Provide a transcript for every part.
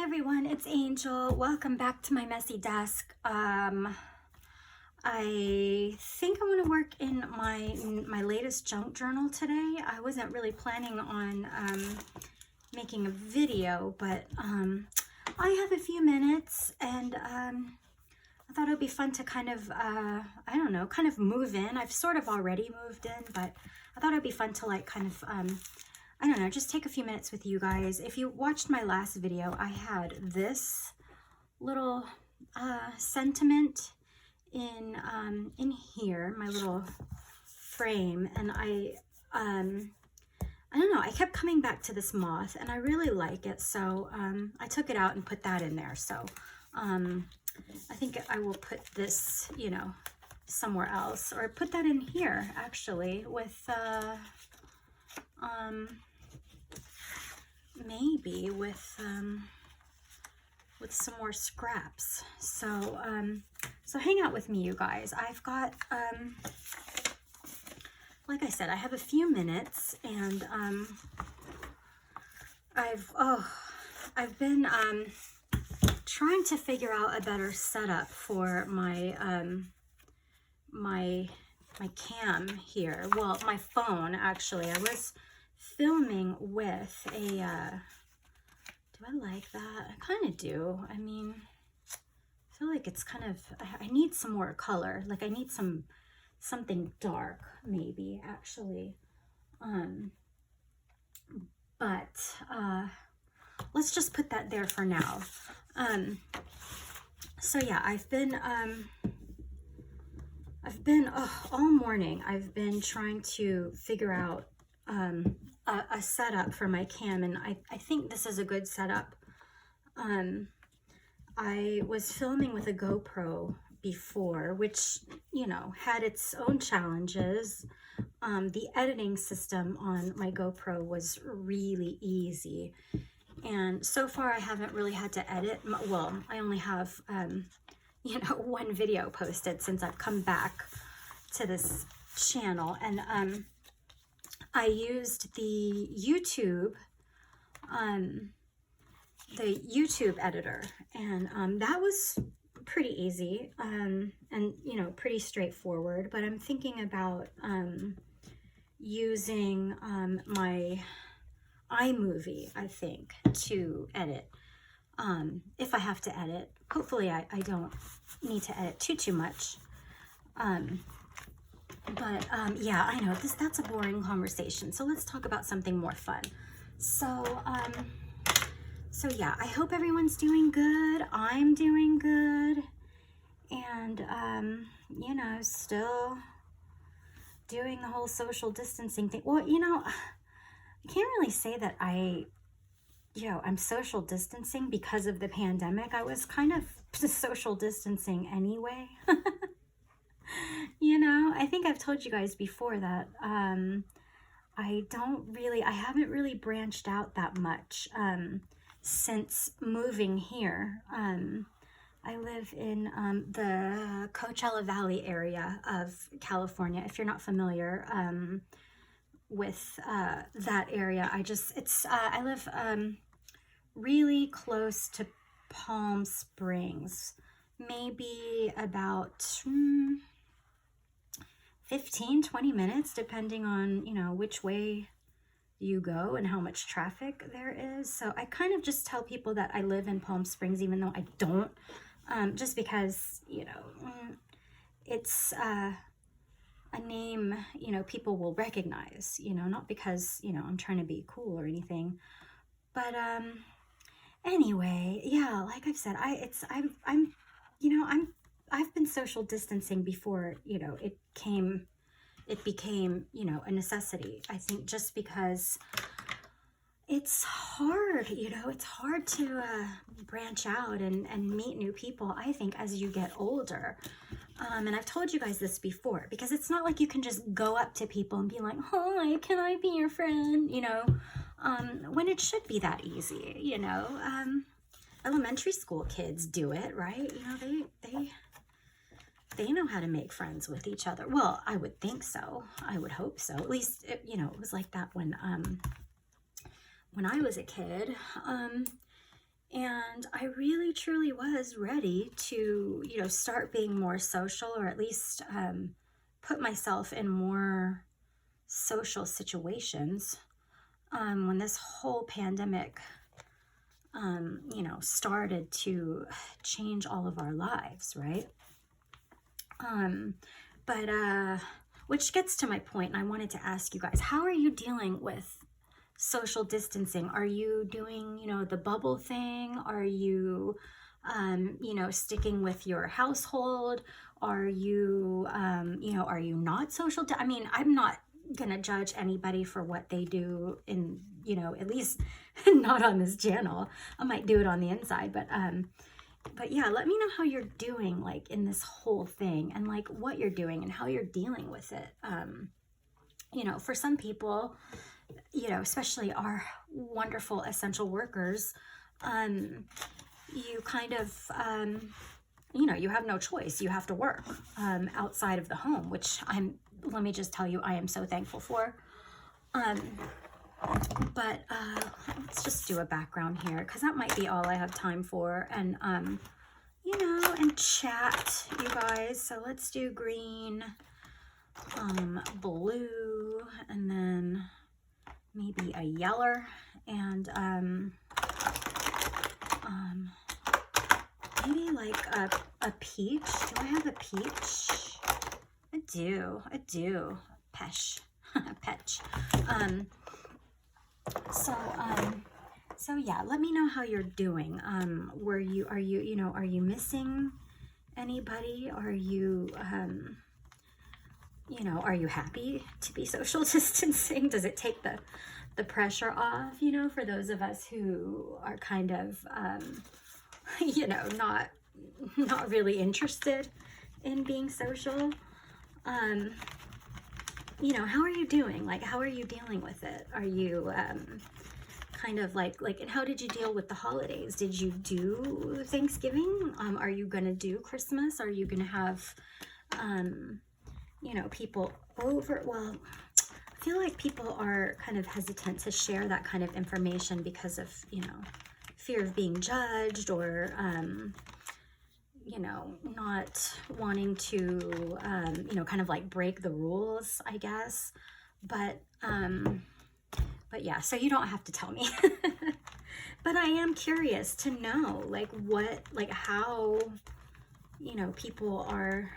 Hey everyone, it's Angel. Welcome back to my messy desk. I think I want to work in my latest junk journal today. I wasn't really planning on making a video, but I have a few minutes, and I thought it would be fun to kind of I don't know, kind of move in. I've sort of already moved in, but I thought it'd be fun to like kind of I don't know, just take a few minutes with you guys. If you watched my last video, I had this little sentiment in here, my little frame, and I don't know, I kept coming back to this moth, and I really like it, so I took it out and put that in there. So I think I will put this, you know, somewhere else, or put that in here actually with maybe with some more scraps. So so hang out with me, you guys. I've got like I said, I have a few minutes, and I've been trying to figure out a better setup for my my cam here. Well, my phone actually. I was filming with a do I like that? I kind of do. I mean, I feel like it's kind of, I need some more color. Like I need something dark maybe actually. But let's just put that there for now. So yeah, I've been all morning I've been trying to figure out a setup for my cam, and I think this is a good setup. I was filming with a GoPro before, which, you know, had its own challenges. The editing system on my GoPro was really easy, and so far I haven't really had to edit. Well, I only have you know, one video posted since I've come back to this channel, and I used the YouTube editor, and that was pretty easy, and you know, pretty straightforward. But I'm thinking about using my iMovie, I think, to edit. If I have to edit, hopefully I don't need to edit too much. But yeah, I know that's a boring conversation, so let's talk about something more fun. So so yeah, I hope everyone's doing good. I'm doing good, and you know, still doing the whole social distancing thing. Well, you know, I can't really say that I'm social distancing because of the pandemic. I was kind of social distancing anyway. You know, I think I've told you guys before that I haven't really branched out that much since moving here. I live in the Coachella Valley area of California. If you're not familiar with that area, I live really close to Palm Springs, maybe about 15-20 minutes, depending on, you know, which way you go and how much traffic there is. So I kind of just tell people that I live in Palm Springs, even though I don't, just because, you know, it's a name, you know, people will recognize, you know, not because, you know, I'm trying to be cool or anything. But anyway, yeah, like I've said, I've been social distancing before, you know, it became, you know, a necessity. I think just because it's hard, you know, it's hard to branch out and meet new people, I think, as you get older. And I've told you guys this before, because it's not like you can just go up to people and be like, hi, can I be your friend? You know, when it should be that easy, you know. Elementary school kids do it, right? You know, they know how to make friends with each other. Well, I would think so. I would hope so. At least, you know, it was like that when I was a kid. And I really, truly was ready to, you know, start being more social, or at least put myself in more social situations when this whole pandemic, you know, started to change all of our lives, right? Which gets to my point, and I wanted to ask you guys, how are you dealing with social distancing? Are you doing, you know, the bubble thing? Are you, you know, sticking with your household? Are you, you know, are you not social? I mean, I'm not gonna judge anybody for what they do in, you know, at least not on this channel. I might do it on the inside, but yeah, let me know how you're doing, like, in this whole thing, and like what you're doing and how you're dealing with it. You know, for some people, you know, especially our wonderful essential workers, you kind of, you know, you have no choice. You have to work outside of the home, which let me just tell you, I am so thankful for. But let's just do a background here, because that might be all I have time for. And, you know, and chat, you guys. So let's do green, blue, and then maybe a yeller, and maybe like a peach. Do I have a peach? I do. Pesh. Petch. So yeah, let me know how you're doing. Are you missing anybody? Are you, you know, are you happy to be social distancing? Does it take the pressure off, you know, for those of us who are kind of, you know, not really interested in being social? You know, how are you doing? Like, how are you dealing with it? Are you, kind of like, and how did you deal with the holidays? Did you do Thanksgiving? Are you gonna do Christmas? Are you gonna have, you know, people over? Well, I feel like people are kind of hesitant to share that kind of information because of, you know, fear of being judged, or, you know, not wanting to, you know, kind of like break the rules, I guess. But yeah, so you don't have to tell me. But I am curious to know, like, how, you know, people are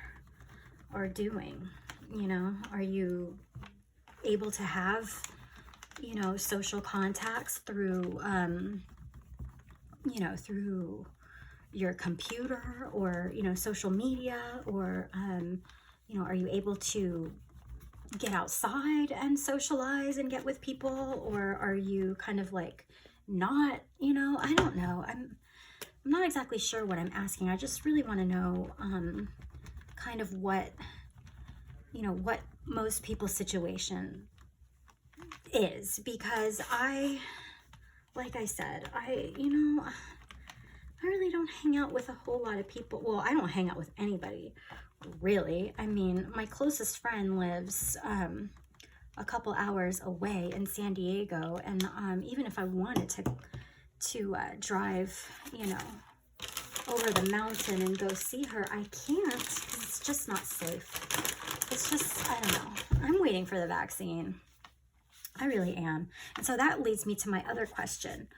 doing, you know. Are you able to have, you know, social contacts through, you know, through your computer, or, you know, social media, or, you know, are you able to get outside and socialize and get with people, or are you kind of like not, you know? I don't know. I'm not exactly sure what I'm asking. I just really want to know, kind of what, you know, what most people's situation is, because like I said, you know, I really don't hang out with a whole lot of people. Well, I don't hang out with anybody, really. I mean, my closest friend lives a couple hours away in San Diego, and even if I wanted to drive, you know, over the mountain and go see her, I can't, because it's just not safe. It's just, I don't know. I'm waiting for the vaccine. I really am. And so that leads me to my other question.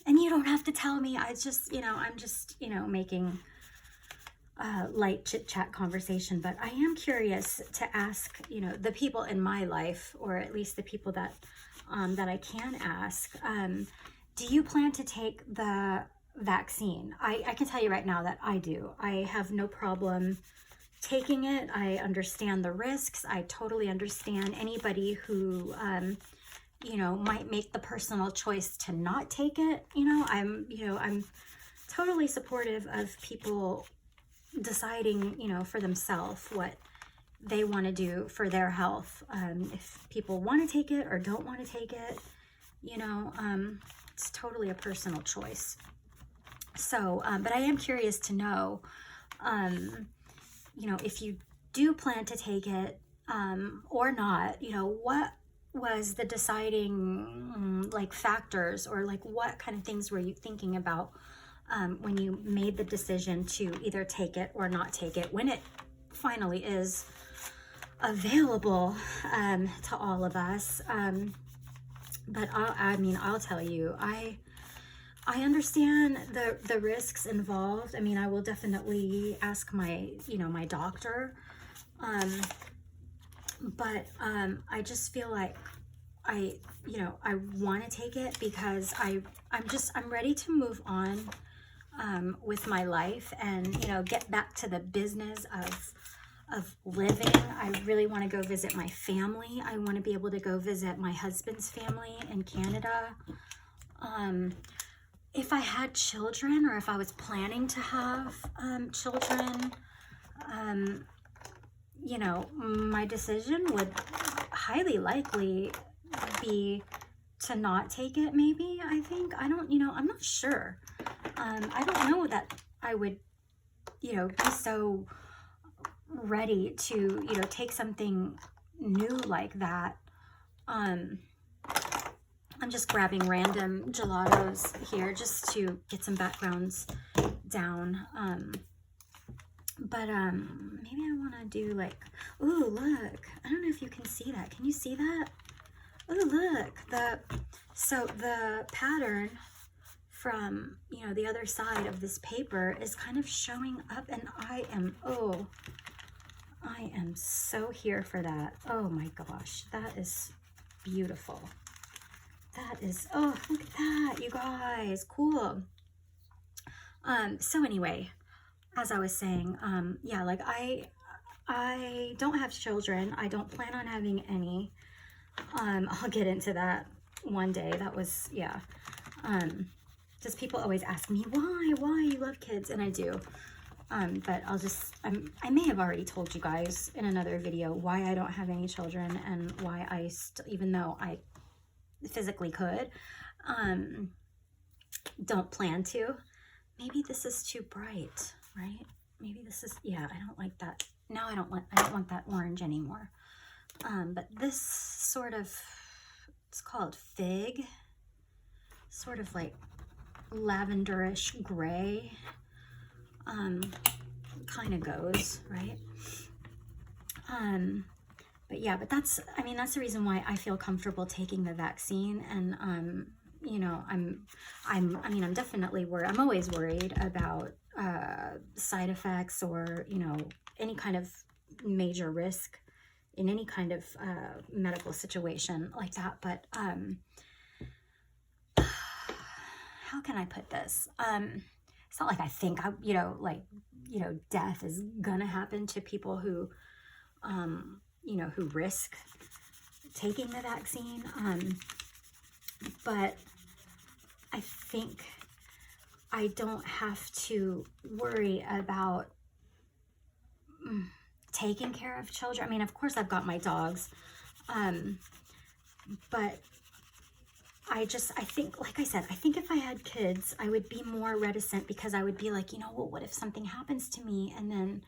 And you don't have to tell me. I just, you know, I'm just, you know, making light chit chat conversation, but I am curious to ask, you know, the people in my life, or at least the people that I can ask, do you plan to take the vaccine? I can tell you right now that I do. I have no problem taking it. I understand the risks. I totally understand anybody who, you know, might make the personal choice to not take it. You know, I'm totally supportive of people deciding, you know, for themselves what they want to do for their health. If people want to take it or don't want to take it, you know, it's totally a personal choice. So, but I am curious to know, you know, if you do plan to take it, or not, you know, was the deciding like factors, or like what kind of things were you thinking about when you made the decision to either take it or not take it when it finally is available to all of us? But I mean, I'll tell you, I understand the risks involved. I mean, I will definitely ask my, my doctor. But I just feel like I want to take it because I'm ready to move on with my life and, get back to the business of living. I really want to go visit my family. I want to be able to go visit my husband's family in Canada. If I had children, or if I was planning to have children, my decision would highly likely be to not take it, maybe. I think, I'm not sure. I don't know that I would, be so ready to, take something new like that. I'm just grabbing random gelatos here just to get some backgrounds down. But maybe I want to do like, ooh, look, I don't know if you can see that. Can you see that? Oh, look, so the pattern from, the other side of this paper is kind of showing up, and I am so here for that. Oh my gosh, that is beautiful. That is, oh, look at that, you guys, cool. So anyway, as I was saying, yeah, like I don't have children. I don't plan on having any. I'll get into that one day. That was, yeah. Just people always ask me, why you love kids? And I do. But I may have already told you guys in another video why I don't have any children, and why I even though I physically could, don't plan to. Maybe this is too bright, right? Maybe this is, yeah, I don't like that. Now I don't want that orange anymore. But this sort of, it's called fig, sort of like lavenderish gray, kind of goes, right? But yeah, but that's the reason why I feel comfortable taking the vaccine. And, I'm definitely worried. I'm always worried about, side effects, or, any kind of major risk in any kind of, medical situation like that. But, how can I put this? It's not like I think, death is gonna happen to people who, who risk taking the vaccine. But I think I don't have to worry about taking care of children. I mean, of course I've got my dogs, but I think, like I said, I think if I had kids, I would be more reticent, because I would be like, well, what if something happens to me, and then,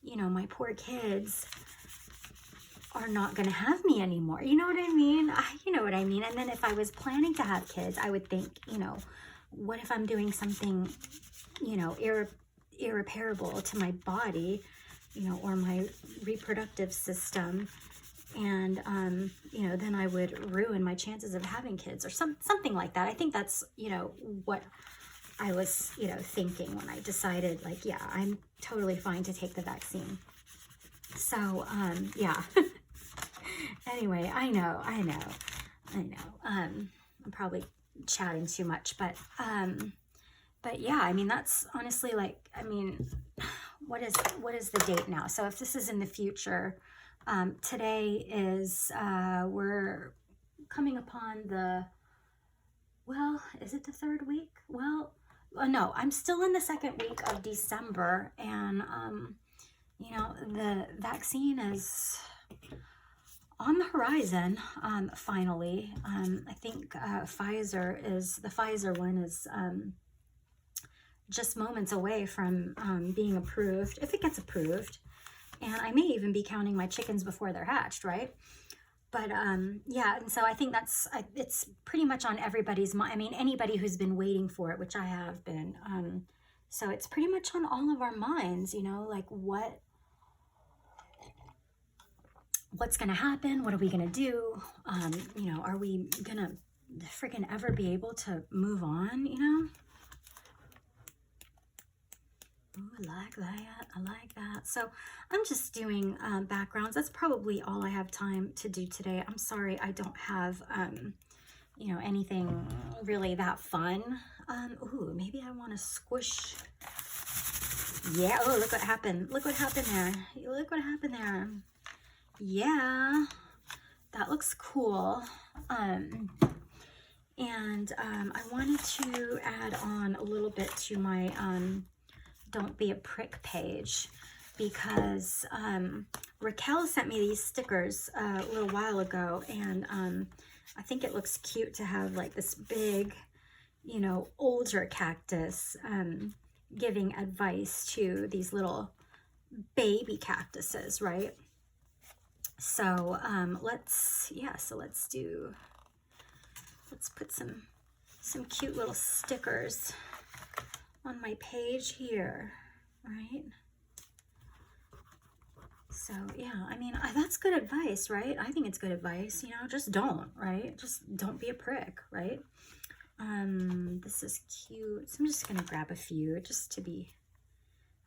my poor kids are not going to have me anymore. You know what I mean? You know what I mean? And then if I was planning to have kids, I would think, what if I'm doing something, irreparable to my body, or my reproductive system, and, then I would ruin my chances of having kids, or something like that. I think that's, what I was, thinking when I decided, like, yeah, I'm totally fine to take the vaccine. So, yeah. Anyway, I know. I'm probably chatting too much, but yeah, I mean, that's honestly, like, I mean, what is the date now? So if this is in the future, today is, we're coming upon the, well, is it the third week? Well, no, I'm still in the second week of December, and, the vaccine is on the horizon, finally. I think, the Pfizer one is, just moments away from, being approved, if it gets approved. And I may even be counting my chickens before they're hatched, right? But yeah, and so I think it's pretty much on everybody's mind. I mean, anybody who's been waiting for it, which I have been. So it's pretty much on all of our minds, you know, like what's gonna happen? What are we gonna do? You know, are we gonna freaking ever be able to move on, you know? Ooh, I like that. I like that. So I'm just doing backgrounds. That's probably all I have time to do today. I'm sorry I don't have, you know, anything really that fun. Ooh, maybe I want to squish. Yeah. Oh, look what happened. Look what happened there. Look what happened there. Yeah. That looks cool. And I wanted to add on a little bit to my Don't Be a Prick page, because Raquel sent me these stickers a little while ago, and I think it looks cute to have like this big, you know, older cactus giving advice to these little baby cactuses, right? So let's put some cute little stickers on my page here, right? So yeah, I mean, that's good advice, right? I think it's good advice, you know, just don't, right? Just don't be a prick, right? This is cute. So I'm just gonna grab a few just to be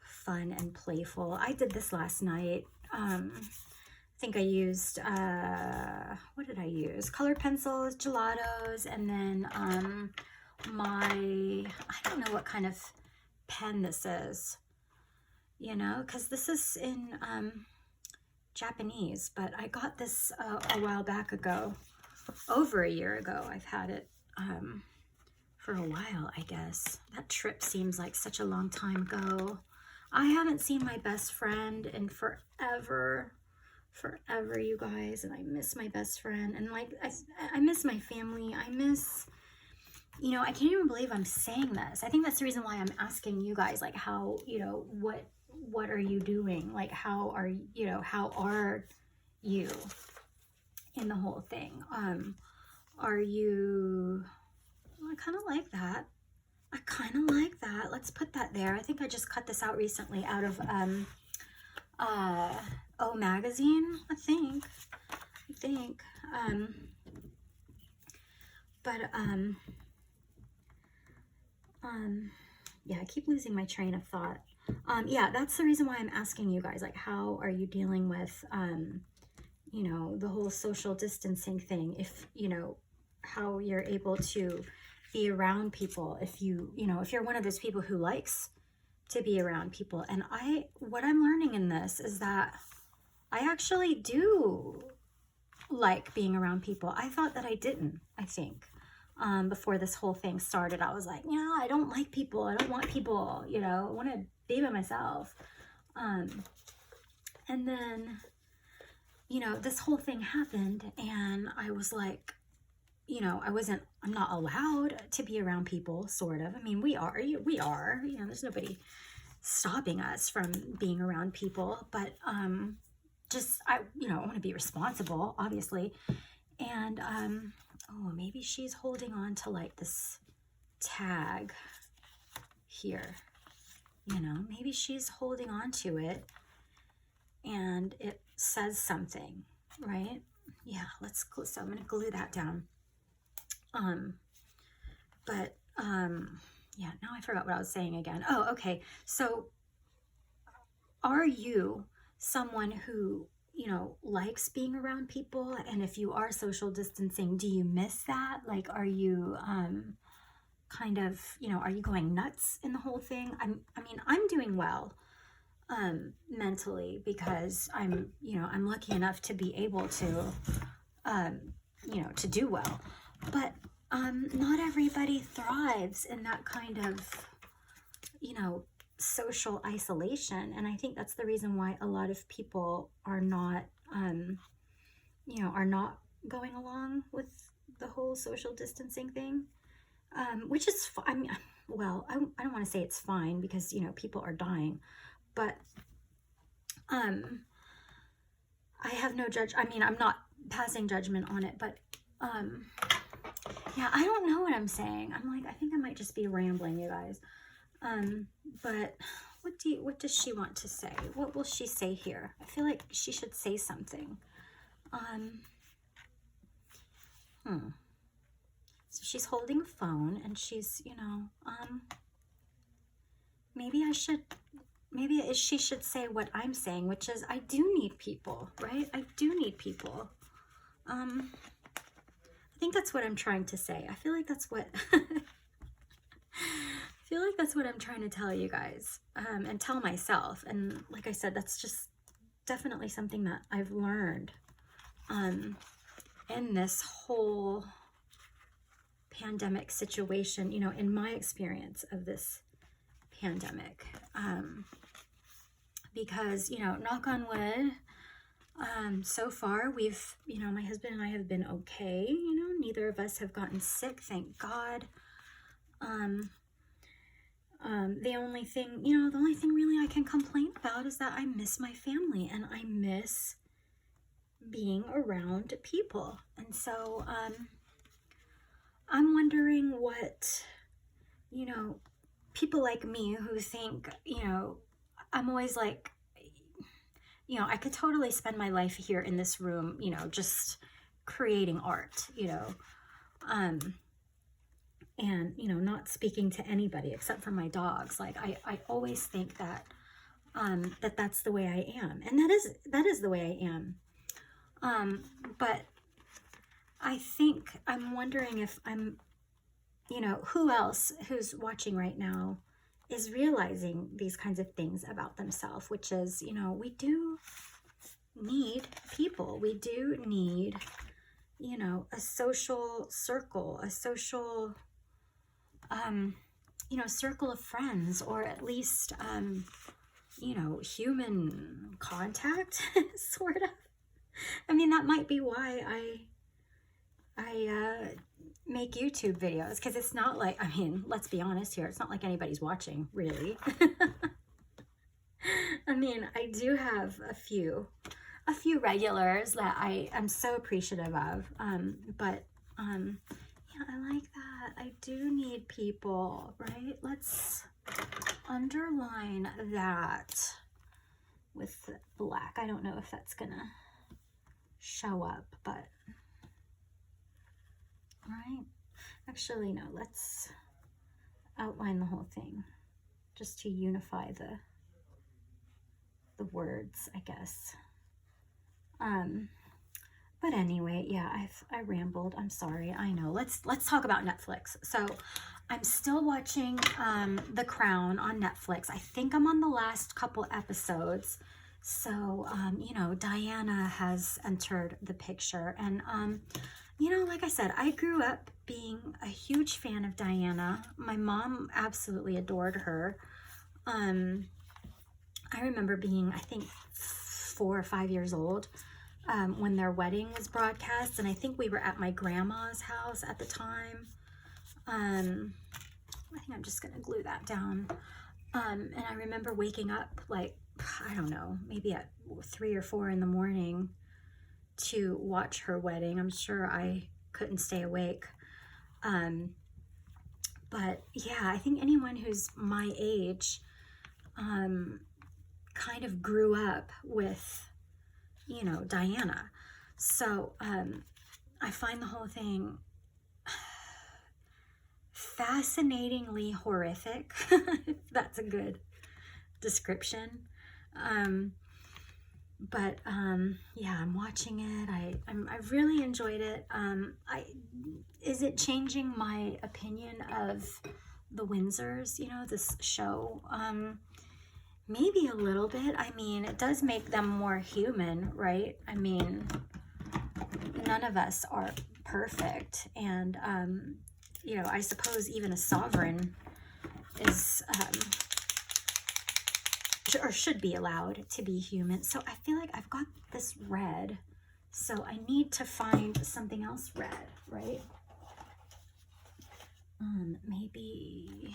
fun and playful. I did this last night. I think I used, what did I use? Color pencils, gelatos, and then I don't know what kind of pen this is, you know, because this is in Japanese, but I got this a while back ago, over a year ago. I've had it for a while, I guess. That trip seems like such a long time ago. I haven't seen my best friend in forever, you guys, and I miss my best friend, and like I miss my family. I miss, you know, I can't even believe I'm saying this. I think that's the reason why I'm asking you guys, like, how, you know, what are you doing? Like, how are you in the whole thing? Are you, I kind of like that. I kind of like that. Let's put that there. I think I just cut this out recently out of O Magazine, I think. Yeah, I keep losing my train of thought. Yeah, that's the reason why I'm asking you guys, like, how are you dealing with, you know, the whole social distancing thing? If, you know, how you're able to be around people, if you know, if you're one of those people who likes to be around people. And what I'm learning in this is that I actually do like being around people. I thought that I didn't, I think. Before this whole thing started, I was like, yeah, I don't like people. I don't want people, you know, I want to be by myself. And then, you know, this whole thing happened, and I was like, you know, I'm not allowed to be around people, sort of. I mean, we are, you know, there's nobody stopping us from being around people, but you know, I want to be responsible, obviously. And oh, maybe she's holding on to like this tag here, you know, maybe she's holding on to it and it says something, right? Yeah, so I'm gonna glue that down. Yeah, now I forgot what I was saying again. Oh, okay. So are you someone who, you know, likes being around people? And if you are social distancing, do you miss that? Like, are you kind of, you know, are you going nuts in the whole thing? I mean, I'm doing well mentally, because I'm lucky enough to be able to, you know, to do well. But not everybody thrives in that kind of, you know, social isolation. And I think that's the reason why a lot of people are not, you know, are not going along with the whole social distancing thing, which is, I mean, well, I don't want to say it's fine, because, you know, people are dying, but I have no I mean, I'm not passing judgment on it, but yeah, I don't know what I'm saying. I'm like, I think I might just be rambling, you guys. But what does she want to say? What will she say here? I feel like she should say something. So she's holding a phone and she's, you know, maybe she should say what I'm saying, which is I do need people, right? I do need people. I think that's what I'm trying to say. I feel like that's what I'm trying to tell you guys, and tell myself. And like I said, that's just definitely something that I've learned in this whole pandemic situation, you know, in my experience of this pandemic. Because, you know, knock on wood, so far we've, you know, my husband and I have been okay. You know, neither of us have gotten sick, thank God. The only thing really I can complain about is that I miss my family and I miss being around people. And so, I'm wondering what, you know, people like me who think, you know, I'm always like, you know, I could totally spend my life here in this room, you know, just creating art, you know, and, you know, not speaking to anybody except for my dogs. Like, I always think that, that's the way I am. And that is the way I am. But I think I'm wondering if I'm, you know, who else who's watching right now is realizing these kinds of things about themselves, which is, you know, we do need people. We do need, you know, a social circle, a social, you know, circle of friends, or at least, you know, human contact, sort of. I mean, that might be why I make YouTube videos, because it's not like, I mean, let's be honest here, it's not like anybody's watching, really. I mean, I do have a few regulars that I am so appreciative of, but yeah, I like that. I do need people, right? Let's underline that with black. I don't know if that's gonna show up, but right, actually no, let's outline the whole thing just to unify the words, I guess. But anyway, yeah, I rambled. I'm sorry. I know. Let's talk about Netflix. So I'm still watching The Crown on Netflix. I think I'm on the last couple episodes. So you know, Diana has entered the picture, and you know, like I said, I grew up being a huge fan of Diana. My mom absolutely adored her. I remember being, I think, 4 or 5 years old when their wedding was broadcast, and I think we were at my grandma's house at the time. I think I'm just gonna glue that down. And I remember waking up, like, I don't know, maybe at 3 or 4 in the morning to watch her wedding. I'm sure I couldn't stay awake. But yeah, I think anyone who's my age kind of grew up with, you know, Diana. So I find the whole thing fascinatingly horrific, if that's a good description. But yeah, I'm watching it. I've really enjoyed it. Is it changing my opinion of the Windsors, you know, this show? Maybe a little bit. I mean, it does make them more human, right? I mean, none of us are perfect, and you know, I suppose even a sovereign is or should be allowed to be human. So I feel like I've got this red, so I need to find something else red, right? Maybe,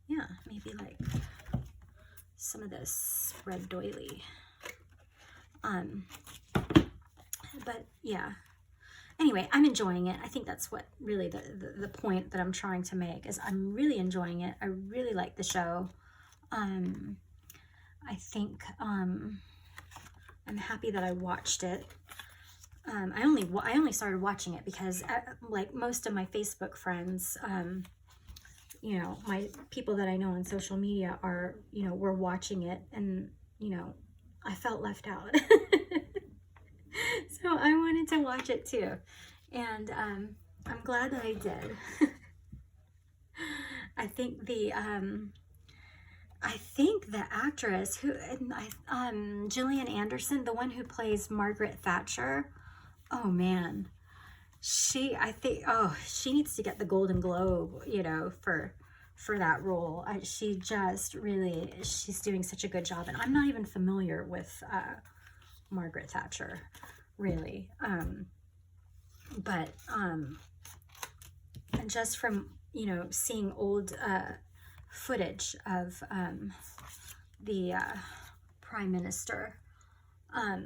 yeah, maybe like some of this red doily. But yeah. Anyway, I'm enjoying it. I think that's what really the point that I'm trying to make is I'm really enjoying it. I really like the show. I think I'm happy that I watched it. I only started watching it because like most of my Facebook friends, you know, my people that I know on social media are, you know, were watching it, and, you know, I felt left out. So I wanted to watch it too. And I'm glad that I did. I think the actress who, Gillian Anderson, the one who plays Margaret Thatcher, oh man, she needs to get the Golden Globe, you know, for that role. She just really, she's doing such a good job. And I'm not even familiar with Margaret Thatcher, really. But just from, you know, seeing old footage of the Prime Minister, I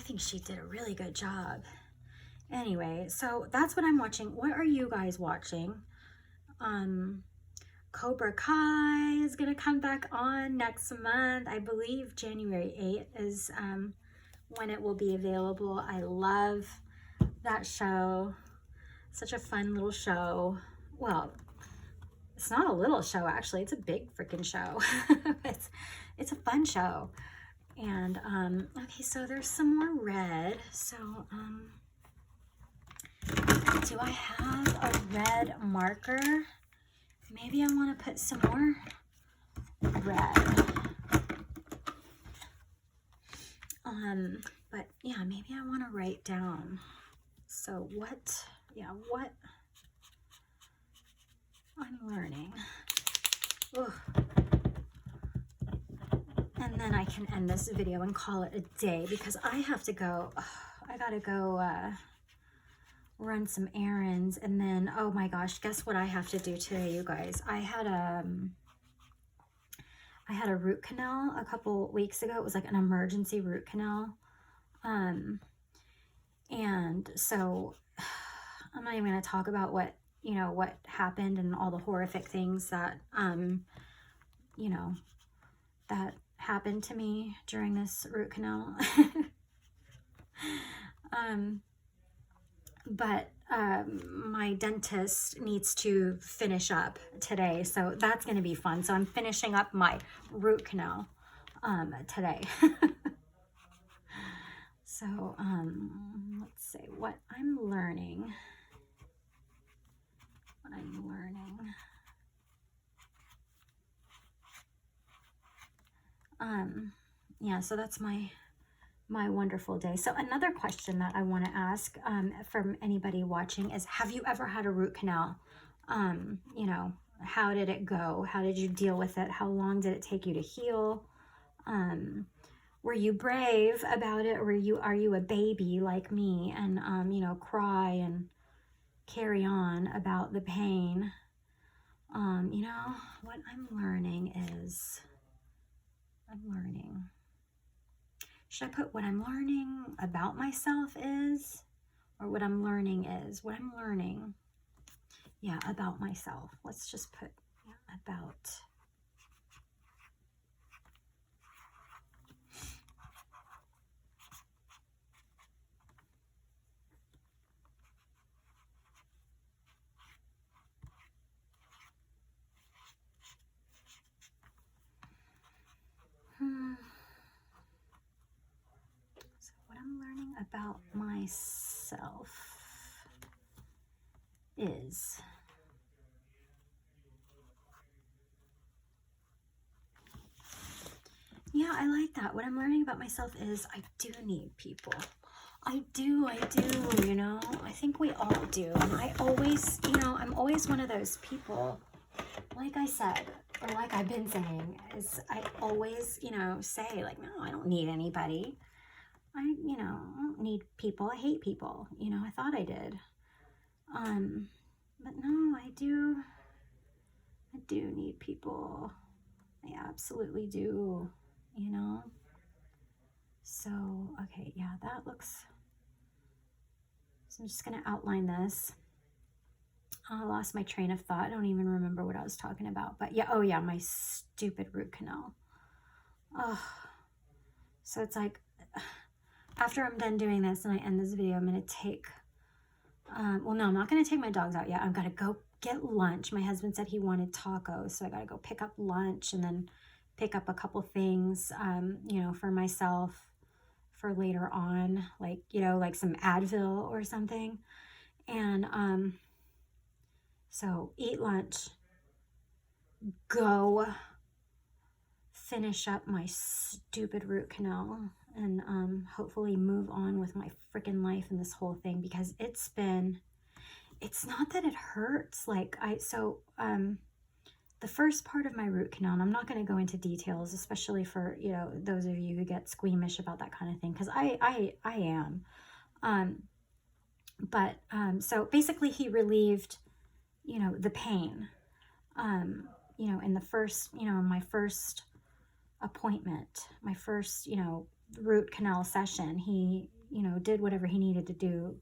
think she did a really good job. Anyway, so that's what I'm watching. What are you guys watching? Cobra Kai is gonna come back on next month. I believe January 8th is when it will be available. I love that show. Such a fun little show. Well, it's not a little show, actually. It's a big freaking show. It's a fun show. And okay, so there's some more red. So do I have a red marker? Maybe I want to put some more red. But yeah, maybe I want to write down. So what I'm learning. Ugh. And then I can end this video and call it a day because I have to go. I gotta go run some errands, and then, oh my gosh, guess what I have to do today, you guys? I had a root canal a couple weeks ago. It was like an emergency root canal. And so I'm not even going to talk about what, you know, what happened and all the horrific things that, you know, that happened to me during this root canal. But my dentist needs to finish up today, so that's going to be fun. So I'm finishing up my root canal today. So let's see what I'm learning. Yeah, so that's my wonderful day. So another question that I want to ask from anybody watching is, have you ever had a root canal? You know, how did it go? How did you deal with it? How long did it take you to heal? Were you brave about it, or are you a baby like me and you know, cry and carry on about the pain? You know, what I'm learning is, should I put what I'm learning about myself is, or what I'm learning is? What I'm learning, yeah, about myself. Let's just put, yeah, about. So what I'm learning about myself is, yeah, I like that. What I'm learning about myself is I do need people. I do, you know, I think we all do. And I always, you know, I'm always one of those people, like I said, or like I've been saying, is I always, you know, say like, no, I don't need anybody. You know, I don't need people. I hate people. You know, I thought I did. But no, I do need people. I absolutely do, you know. So, okay, yeah, that looks, so I'm just going to outline this. I lost my train of thought. I don't even remember what I was talking about, but yeah, oh yeah, my stupid root canal. Oh, so it's like, after I'm done doing this and I end this video, I'm going to take, well, no, I'm not going to take my dogs out yet. I'm going to go get lunch. My husband said he wanted tacos, so I got to go pick up lunch and then pick up a couple things, you know, for myself for later on, like, you know, like some Advil or something. And so eat lunch, go finish up my stupid root canal, and hopefully move on with my freaking life in this whole thing, because it's not that it hurts. Like the first part of my root canal, and I'm not going to go into details, especially for, you know, those of you who get squeamish about that kind of thing, because I am. So basically he relieved, you know, the pain, you know, in the first, you know, my first appointment, my first, you know, root canal session, he, you know, did whatever he needed to do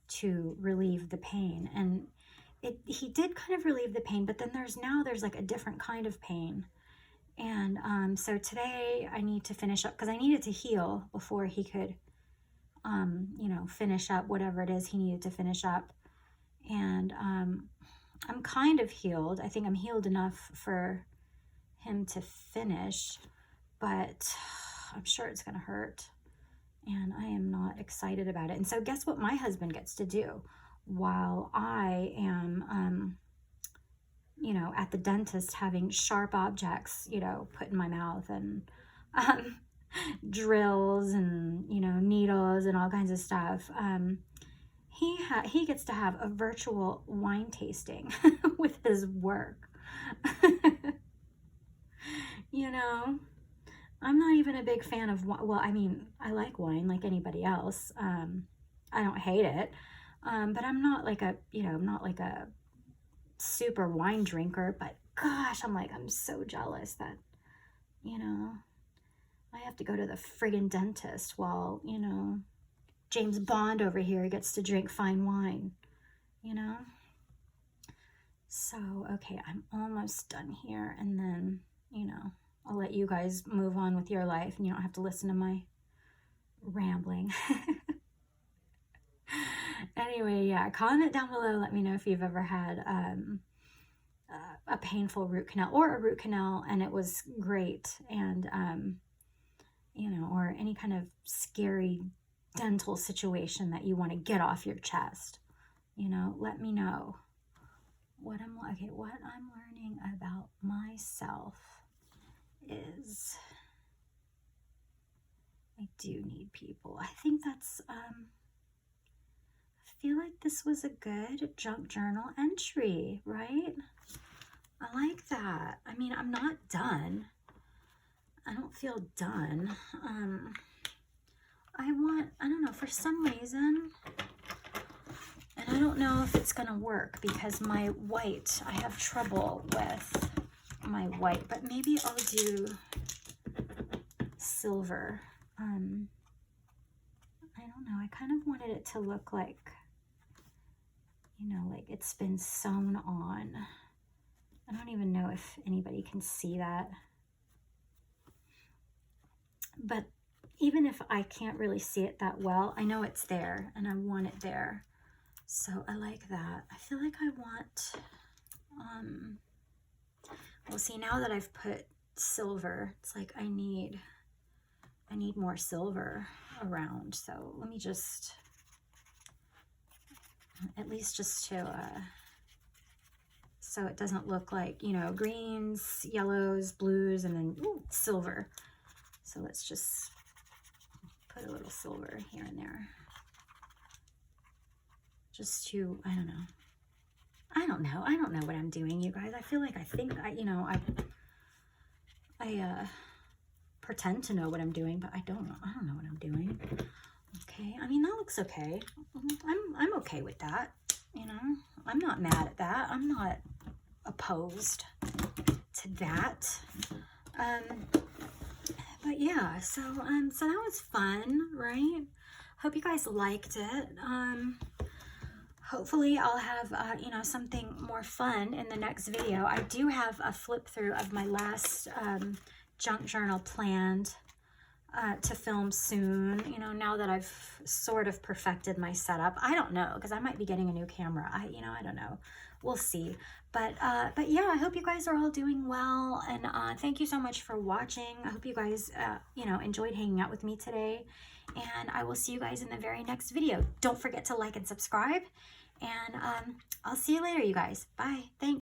to relieve the pain. And he did kind of relieve the pain, but then there's like a different kind of pain. And so today I need to finish up, because I needed to heal before he could, you know, finish up whatever it is he needed to finish up. And I'm kind of healed. I think I'm healed enough for him to finish, but I'm sure it's going to hurt. And I am not excited about it. And so guess what my husband gets to do while I am, you know, at the dentist having sharp objects, you know, put in my mouth, and drills and, you know, needles and all kinds of stuff. He gets to have a virtual wine tasting with his work. You know, I'm not even a big fan of wine. Well, I mean, I like wine like anybody else. I don't hate it. But I'm not like a, you know, I'm not like a super wine drinker, but gosh, I'm so jealous that, you know, I have to go to the friggin' dentist while, you know, James Bond over here gets to drink fine wine, you know? So, okay, I'm almost done here, and then, you know, I'll let you guys move on with your life, and you don't have to listen to my rambling. Anyway, yeah, comment down below. Let me know if you've ever had a painful root canal, or a root canal and it was great, and, you know, or any kind of scary dental situation that you want to get off your chest. You know, let me know. What I'm learning about myself is I do need people. I think that's, I feel like this was a good junk journal entry, right? I like that. I mean, I'm not done. I don't feel done. I don't know, for some reason, and I don't know if it's gonna work, because my white, I have trouble with my white, but maybe I'll do silver. I don't know, I kind of wanted it to look like, you know, like it's been sewn on. I don't even know if anybody can see that. But even if I can't really see it that well, I know it's there and I want it there. So I like that. I feel like I want, well, see, now that I've put silver, it's like I need more silver around. So let me just, at least just to, so it doesn't look like, you know, greens, yellows, blues, and then silver. So let's just put a little silver here and there. Just to, I don't know what I'm doing, you guys. I feel like I pretend to know what I'm doing, but I don't know what I'm doing. Okay, I mean, that looks okay. I'm okay with that, you know. I'm not mad at that. I'm not opposed to that. But yeah, so so that was fun, right? Hope you guys liked it. Hopefully I'll have, you know, something more fun in the next video. I do have a flip through of my last junk journal planned to film soon, you know, now that I've sort of perfected my setup. I don't know, because I might be getting a new camera. I don't know. We'll see. But yeah, I hope you guys are all doing well, and thank you so much for watching. I hope you guys, you know, enjoyed hanging out with me today, and I will see you guys in the very next video. Don't forget to like and subscribe, and I'll see you later, you guys. Bye. Thanks.